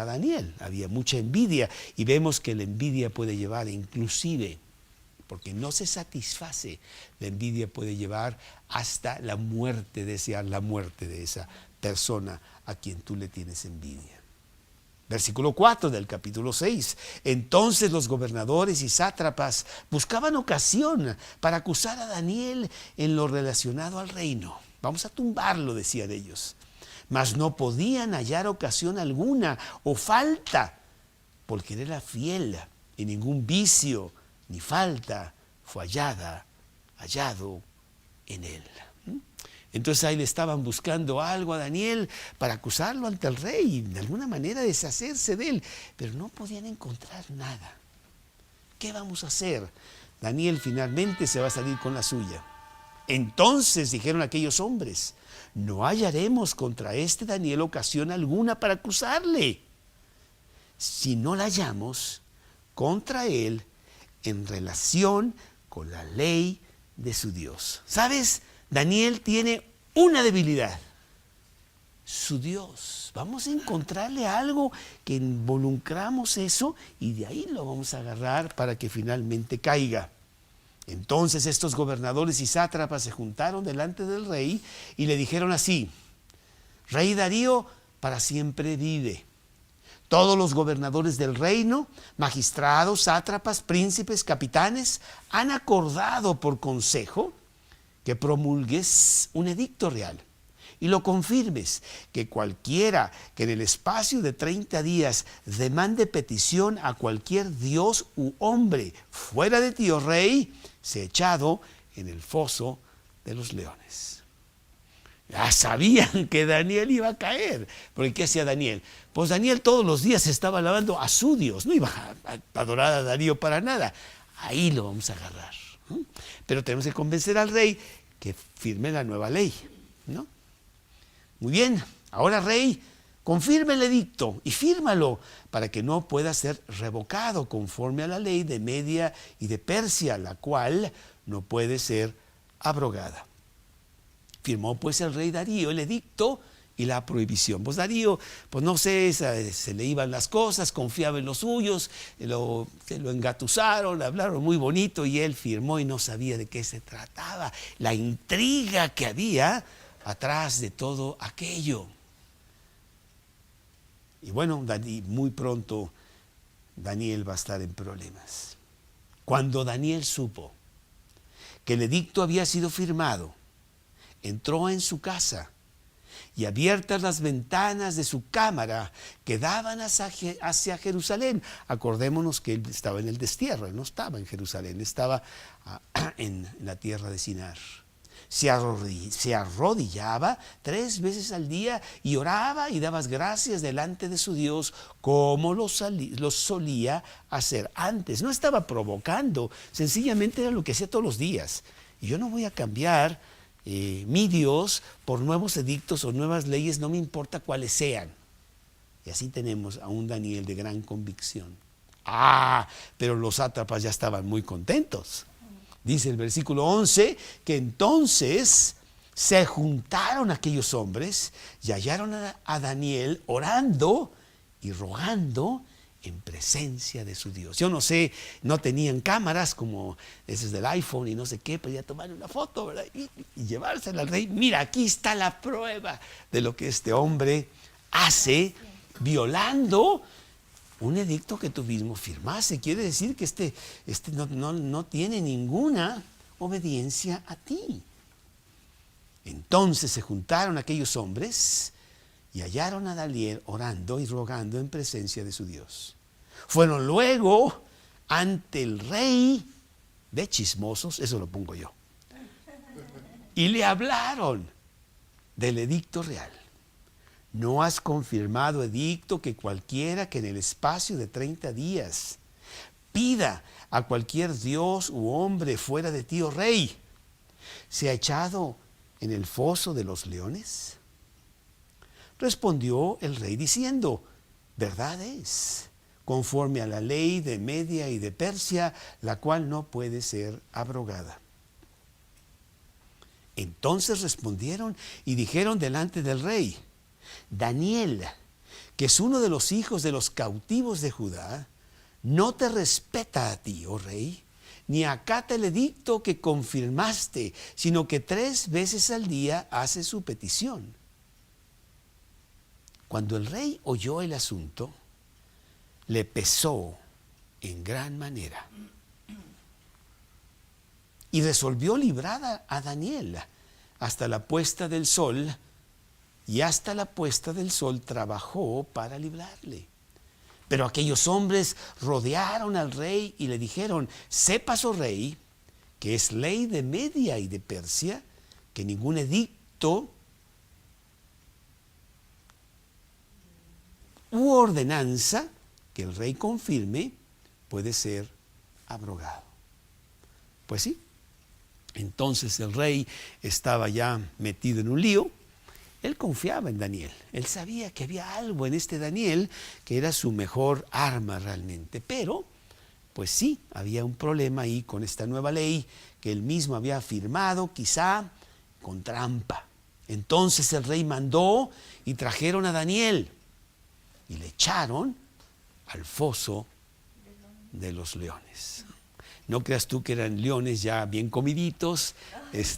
Daniel. Había mucha envidia y vemos que la envidia puede llevar inclusive, porque no se satisface, la envidia puede llevar hasta la muerte, desear la muerte de esa persona a quien tú le tienes envidia. Versículo 4 del capítulo 6. Entonces los gobernadores y sátrapas buscaban ocasión para acusar a Daniel en lo relacionado al reino. Vamos a tumbarlo, decían ellos. Mas no podían hallar ocasión alguna o falta, porque él era fiel y ningún vicio ni falta fue hallado en él. Entonces ahí le estaban buscando algo a Daniel para acusarlo ante el rey y de alguna manera deshacerse de él, pero no podían encontrar nada. ¿Qué vamos a hacer? Daniel finalmente se va a salir con la suya. Entonces dijeron aquellos hombres, no hallaremos contra este Daniel ocasión alguna para acusarle, si no la hallamos contra él en relación con la ley de su Dios. ¿Sabes? Daniel tiene una debilidad, su Dios. Vamos a encontrarle algo que involucramos eso y de ahí lo vamos a agarrar para que finalmente caiga. Entonces estos gobernadores y sátrapas se juntaron delante del rey y le dijeron así: Rey Darío, para siempre vive. Todos los gobernadores del reino, magistrados, sátrapas, príncipes, capitanes, han acordado por consejo que promulgues un edicto real y lo confirmes, que cualquiera que en el espacio de 30 días demande petición a cualquier dios u hombre fuera de ti, oh rey, sea echado en el foso de los leones. Ya sabían que Daniel iba a caer, porque ¿qué hacía Daniel? Pues Daniel todos los días estaba alabando a su Dios, no iba a adorar a Darío para nada. Ahí lo vamos a agarrar. Pero tenemos que convencer al rey que firme la nueva ley, ¿no? Muy bien, ahora rey, confirme el edicto y fírmalo para que no pueda ser revocado conforme a la ley de Media y de Persia, la cual no puede ser abrogada. Firmó pues el rey Darío el edicto y la prohibición. Pues Darío, pues no sé, se le iban las cosas, confiaba en los suyos, se lo engatusaron, hablaron muy bonito y él firmó y no sabía de qué se trataba, la intriga que había atrás de todo aquello. Y bueno, muy pronto Daniel va a estar en problemas. Cuando Daniel supo que el edicto había sido firmado, entró en su casa y abiertas las ventanas de su cámara que daban hacia Jerusalén. Acordémonos que él estaba en el destierro, él no estaba en Jerusalén, estaba en la tierra de Sinar. Se arrodillaba 3 veces al día y oraba y daba gracias delante de su Dios como lo solía hacer antes. No estaba provocando, sencillamente era lo que hacía todos los días. Y yo no voy a cambiar mi Dios por nuevos edictos o nuevas leyes, no me importa cuáles sean. Y así tenemos a un Daniel de gran convicción. Pero los sátrapas ya estaban muy contentos. Dice el versículo 11 que entonces se juntaron aquellos hombres y hallaron a Daniel orando y rogando en presencia de su Dios. Yo no sé, no tenían cámaras como esas del iPhone y no sé qué, podía tomar una foto, ¿verdad? Y llevársela al rey. Mira, aquí está la prueba de lo que este hombre hace violando un edicto que tú mismo firmaste. Quiere decir que este no tiene ninguna obediencia a ti. Entonces se juntaron aquellos hombres y hallaron a Daniel orando y rogando en presencia de su Dios. Fueron luego ante el rey de chismosos, eso lo pongo yo, y le hablaron del edicto real. ¿No has confirmado edicto que cualquiera que en el espacio de 30 días pida a cualquier dios u hombre fuera de ti, oh rey, se ha echado en el foso de los leones? Respondió el rey diciendo, verdad es, conforme a la ley de Media y de Persia, la cual no puede ser abrogada. Entonces respondieron y dijeron delante del rey, Daniel, que es uno de los hijos de los cautivos de Judá, no te respeta a ti, oh rey, ni acata el edicto que confirmaste, sino que 3 veces al día hace su petición. Cuando el rey oyó el asunto, le pesó en gran manera y resolvió librar a Daniel hasta la puesta del sol, y hasta la puesta del sol trabajó para librarle. Pero aquellos hombres rodearon al rey y le dijeron, sepas, oh rey, que es ley de Media y de Persia, que ningún edicto u ordenanza que el rey confirme puede ser abrogado. Pues sí, entonces el rey estaba ya metido en un lío. Él confiaba en Daniel, él sabía que había algo en este Daniel que era su mejor arma realmente, pero pues sí, había un problema ahí con esta nueva ley que él mismo había firmado, quizá con trampa. Entonces el rey mandó y trajeron a Daniel y le echaron al foso de los leones. No creas tú que eran leones ya bien comiditos,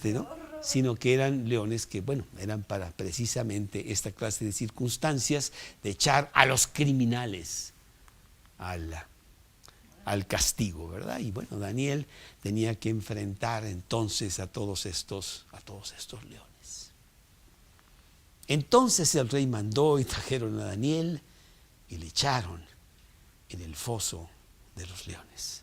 ¿no? Sino que eran leones que, bueno, eran para precisamente esta clase de circunstancias de echar a los criminales al castigo, ¿verdad? Y bueno, Daniel tenía que enfrentar entonces a todos estos leones. Entonces el rey mandó y trajeron a Daniel y le echaron en el foso de los leones.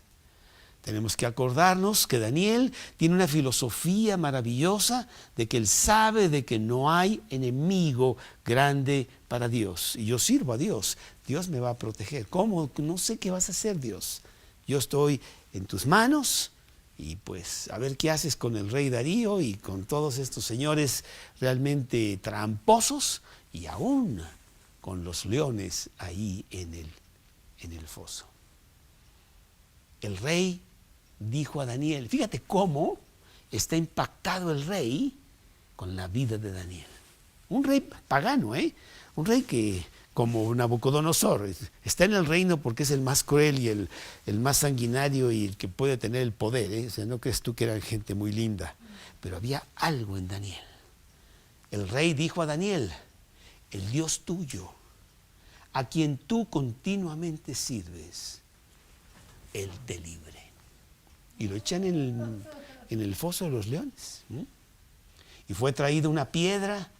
Tenemos que acordarnos que Daniel tiene una filosofía maravillosa de que él sabe de que no hay enemigo grande para Dios. Y yo sirvo a Dios. Dios me va a proteger. ¿Cómo? No sé qué vas a hacer, Dios. Yo estoy en tus manos y pues a ver qué haces con el rey Darío y con todos estos señores realmente tramposos y aún con los leones ahí en el foso. El rey dijo a Daniel, fíjate cómo está impactado el rey con la vida de Daniel. Un rey pagano, un rey que, como Nabucodonosor, está en el reino porque es el más cruel y el más sanguinario y el que puede tener el poder. O sea, no crees tú que eran gente muy linda, pero había algo en Daniel. El rey dijo a Daniel, el Dios tuyo, a quien tú continuamente sirves, Él te libre. Y lo echan en el foso de los leones. Y fue traída una piedra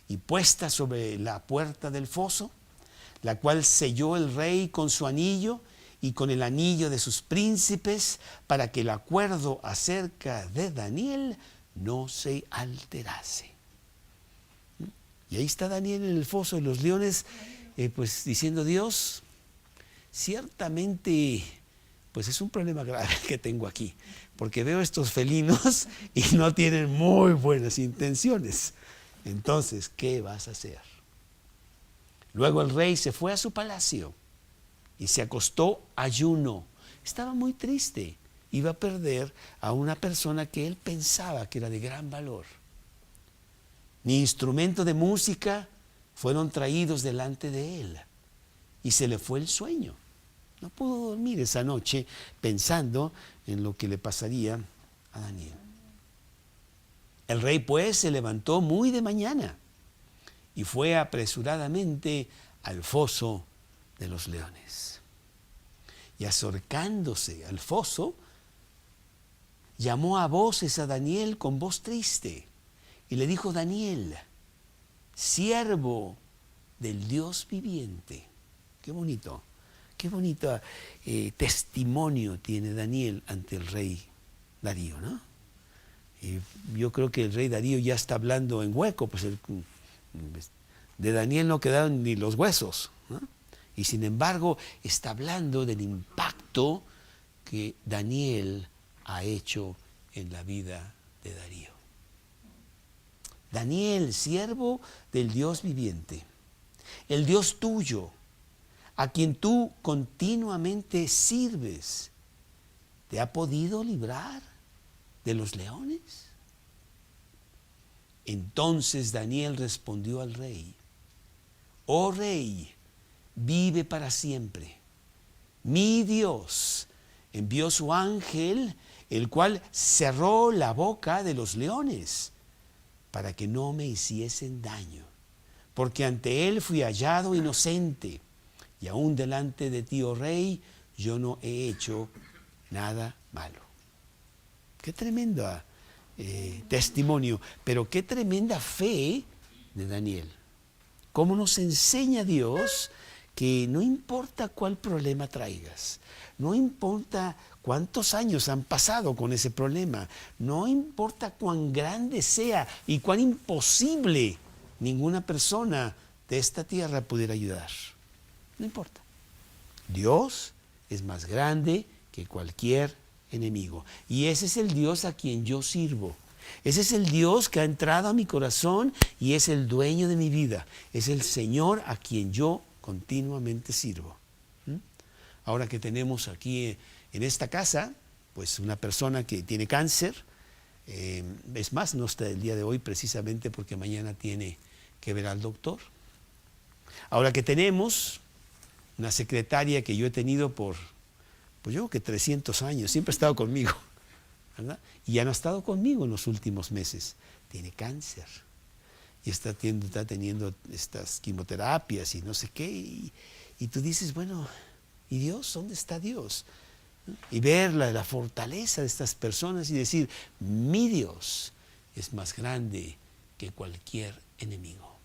y puesta sobre la puerta del foso, la cual selló el rey con su anillo y con el anillo de sus príncipes, para que el acuerdo acerca de Daniel no se alterase. Y ahí está Daniel en el foso de los leones, pues diciendo, Dios, ciertamente pues es un problema grave que tengo aquí, porque veo estos felinos y no tienen muy buenas intenciones. Entonces, ¿qué vas a hacer? Luego el rey se fue a su palacio y se acostó ayuno. Estaba muy triste, iba a perder a una persona que él pensaba que era de gran valor. Ni instrumento de música fueron traídos delante de él y se le fue el sueño. No pudo dormir esa noche pensando en lo que le pasaría a Daniel. El rey pues se levantó muy de mañana y fue apresuradamente al foso de los leones. Y acercándose al foso, llamó a voces a Daniel con voz triste y le dijo: Daniel, siervo del Dios viviente. Qué bonito testimonio tiene Daniel ante el rey Darío, ¿no? Y yo creo que el rey Darío ya está hablando en hueco, pues de Daniel no quedaron ni los huesos, ¿no? Y sin embargo está hablando del impacto que Daniel ha hecho en la vida de Darío. Daniel, siervo del Dios viviente, el Dios tuyo, a quien tú continuamente sirves, ¿te ha podido librar de los leones? Entonces Daniel respondió al rey: oh rey, vive para siempre. Mi Dios envió su ángel, el cual cerró la boca de los leones para que no me hiciesen daño, porque ante él fui hallado inocente, y aún delante de ti, oh rey, yo no he hecho nada malo. Qué tremendo testimonio, pero qué tremenda fe de Daniel. Cómo nos enseña Dios que no importa cuál problema traigas, no importa cuántos años han pasado con ese problema, no importa cuán grande sea y cuán imposible ninguna persona de esta tierra pudiera ayudar. No importa. Dios es más grande que cualquier enemigo. Y ese es el Dios a quien yo sirvo. Ese es el Dios que ha entrado a mi corazón y es el dueño de mi vida. Es el Señor a quien yo continuamente sirvo. Ahora que tenemos aquí en esta casa, pues una persona que tiene cáncer, es más, no está el día de hoy precisamente porque mañana tiene que ver al doctor. Ahora que tenemos una secretaria que yo he tenido por, pues yo creo que 300 años, siempre ha estado conmigo, ¿verdad? Y ya no ha estado conmigo en los últimos meses. Tiene cáncer y está teniendo estas quimioterapias y no sé qué. Y tú dices, bueno, ¿y Dios? ¿Dónde está Dios? Y ver la fortaleza de estas personas y decir, mi Dios es más grande que cualquier enemigo.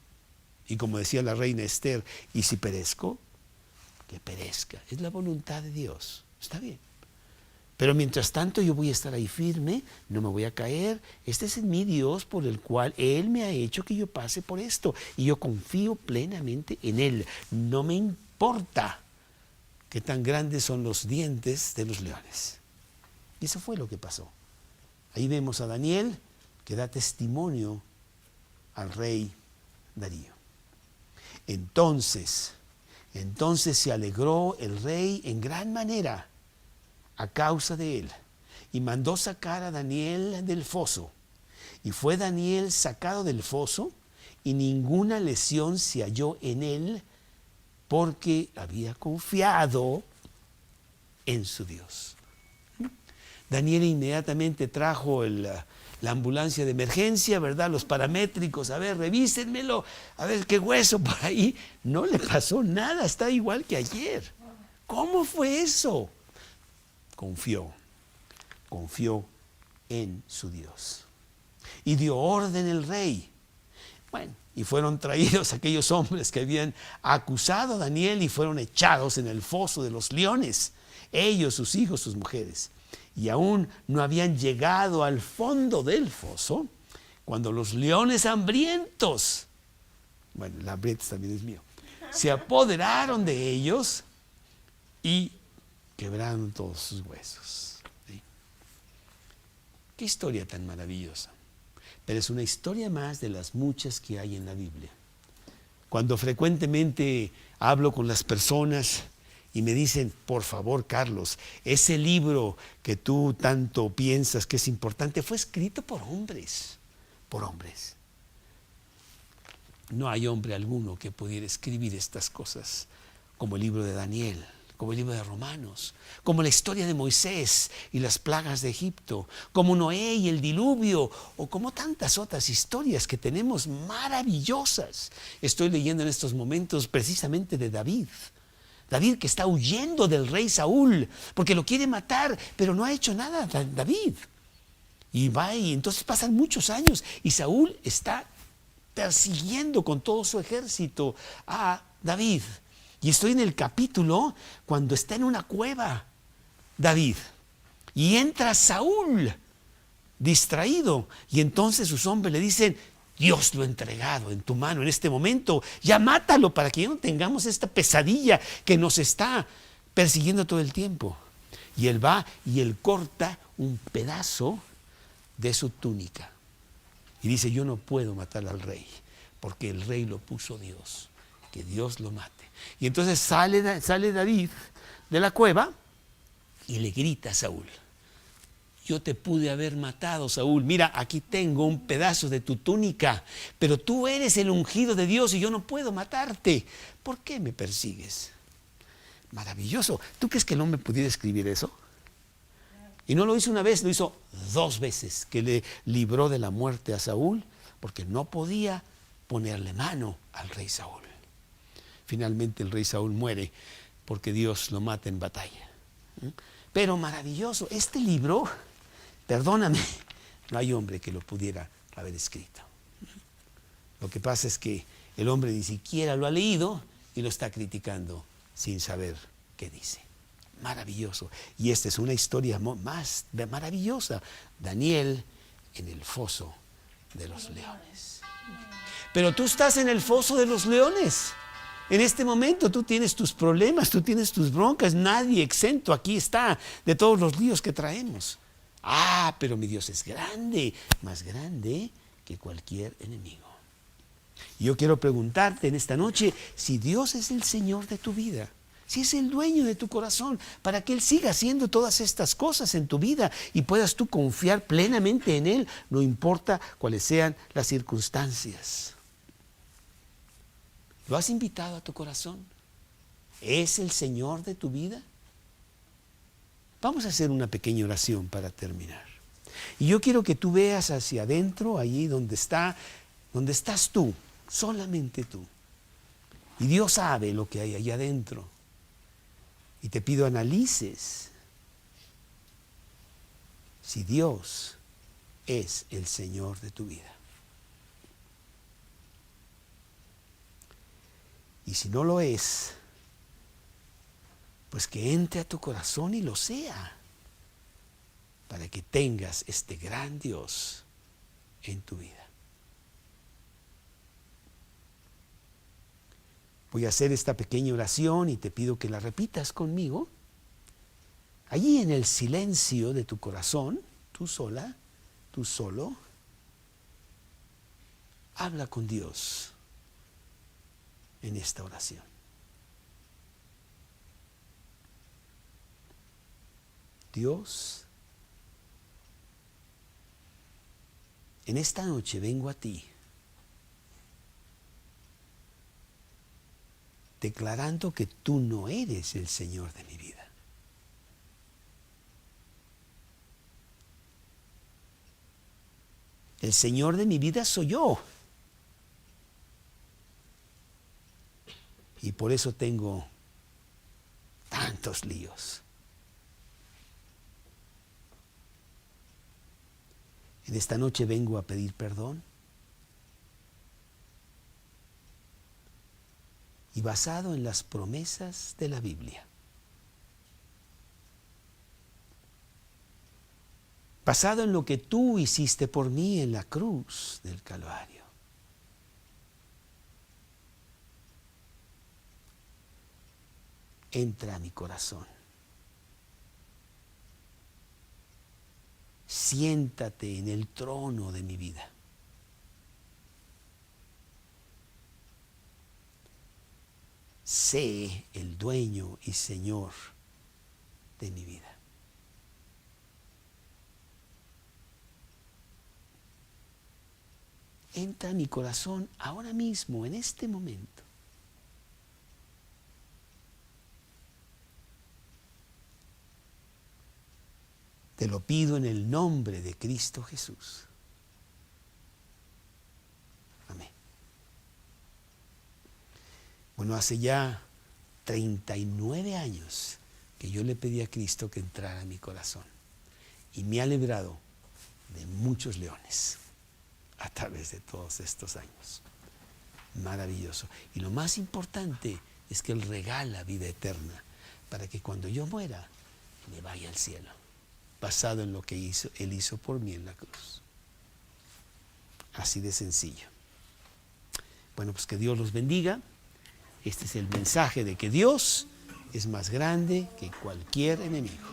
Y como decía la reina Esther, ¿y si perezco? Que perezca. Es la voluntad de Dios. Está bien. Pero mientras tanto yo voy a estar ahí firme, no me voy a caer. Este es mi Dios por el cual Él me ha hecho que yo pase por esto. Y yo confío plenamente en Él. No me importa qué tan grandes son los dientes de los leones. Y eso fue lo que pasó. Ahí vemos a Daniel que da testimonio al rey Darío. Entonces se alegró el rey en gran manera a causa de él y mandó sacar a Daniel del foso. Y fue Daniel sacado del foso y ninguna lesión se halló en él porque había confiado en su Dios. Daniel inmediatamente trajo la ambulancia de emergencia, ¿verdad? Los paramédicos, a ver, revísenmelo, a ver qué hueso por ahí. No le pasó nada, está igual que ayer. ¿Cómo fue eso? Confió en su Dios. Y dio orden el rey. Bueno, y fueron traídos aquellos hombres que habían acusado a Daniel y fueron echados en el foso de los leones, ellos, sus hijos, sus mujeres. Y aún no habían llegado al fondo del foso cuando los leones hambrientos, bueno, el hambriento también es mío, se apoderaron de ellos y quebraron todos sus huesos. ¿Sí? Qué historia tan maravillosa. Pero es una historia más de las muchas que hay en la Biblia. Cuando frecuentemente hablo con las personas y me dicen, por favor, Carlos, ese libro que tú tanto piensas que es importante fue escrito por hombres, No hay hombre alguno que pudiera escribir estas cosas como el libro de Daniel, como el libro de Romanos, como la historia de Moisés y las plagas de Egipto, como Noé y el diluvio, o como tantas otras historias que tenemos maravillosas. Estoy leyendo en estos momentos precisamente de David. David que está huyendo del rey Saúl, porque lo quiere matar, pero no ha hecho nada David. Y va y entonces pasan muchos años y Saúl está persiguiendo con todo su ejército a David. Y estoy en el capítulo cuando está en una cueva David. Y entra Saúl distraído. Y entonces sus hombres le dicen, Dios lo ha entregado en tu mano en este momento. Ya mátalo para que ya no tengamos esta pesadilla que nos está persiguiendo todo el tiempo. Y él va y él corta un pedazo de su túnica. Y dice, yo no puedo matar al rey, porque el rey lo puso Dios, que Dios lo mate. Y entonces sale David de la cueva y le grita a Saúl, yo te pude haber matado, Saúl, mira, aquí tengo un pedazo de tu túnica, pero tú eres el ungido de Dios y yo no puedo matarte. ¿Por qué me persigues? Maravilloso. ¿Tú crees que el hombre pudiera escribir eso? Y no lo hizo una vez, lo hizo 2 veces, que le libró de la muerte a Saúl, porque no podía ponerle mano al rey Saúl. Finalmente el rey Saúl muere, porque Dios lo mata en batalla. Pero maravilloso, este libro, perdóname, no hay hombre que lo pudiera haber escrito. Lo que pasa es que el hombre ni siquiera lo ha leído y lo está criticando sin saber qué dice. Maravilloso. Y esta es una historia más maravillosa. Daniel en el foso de los leones. Pero tú estás en el foso de los leones. En este momento tú tienes tus problemas, tú tienes tus broncas. Nadie exento aquí está de todos los líos que traemos. Ah, pero mi Dios es grande, más grande que cualquier enemigo. Y yo quiero preguntarte en esta noche si Dios es el Señor de tu vida. Si es el dueño de tu corazón, para que Él siga haciendo todas estas cosas en tu vida y puedas tú confiar plenamente en Él, no importa cuáles sean las circunstancias. ¿Lo has invitado a tu corazón? ¿Es el Señor de tu vida? Vamos a hacer una pequeña oración para terminar. Y yo quiero que tú veas hacia adentro, allí donde estás tú, solamente tú. Y Dios sabe lo que hay allá adentro. Y te pido analices si Dios es el Señor de tu vida. Y si no lo es, pues que entre a tu corazón y lo sea, para que tengas este gran Dios en tu vida. Voy a hacer esta pequeña oración y te pido que la repitas conmigo. Allí en el silencio de tu corazón, tú sola, tú solo, habla con Dios en esta oración. Dios, en esta noche vengo a ti, declarando que tú no eres el Señor de mi vida. El Señor de mi vida soy yo. Y por eso tengo tantos líos. En esta noche vengo a pedir perdón. Y basado en las promesas de la Biblia. Basado en lo que tú hiciste por mí en la cruz del Calvario. Entra a mi corazón. Siéntate en el trono de mi vida. Sé el dueño y Señor de mi vida. Entra a mi corazón ahora mismo, en este momento. Te lo pido en el nombre de Cristo Jesús. Amén. Bueno, hace ya 39 años que yo le pedí a Cristo que entrara en mi corazón y me ha librado de muchos leones a través de todos estos años. Maravilloso. Y lo más importante es que Él regala vida eterna para que cuando yo muera me vaya al cielo, basado en lo que Él hizo por mí en la cruz. Así de sencillo. Bueno, pues que Dios los bendiga. Este es el mensaje de que Dios es más grande que cualquier enemigo.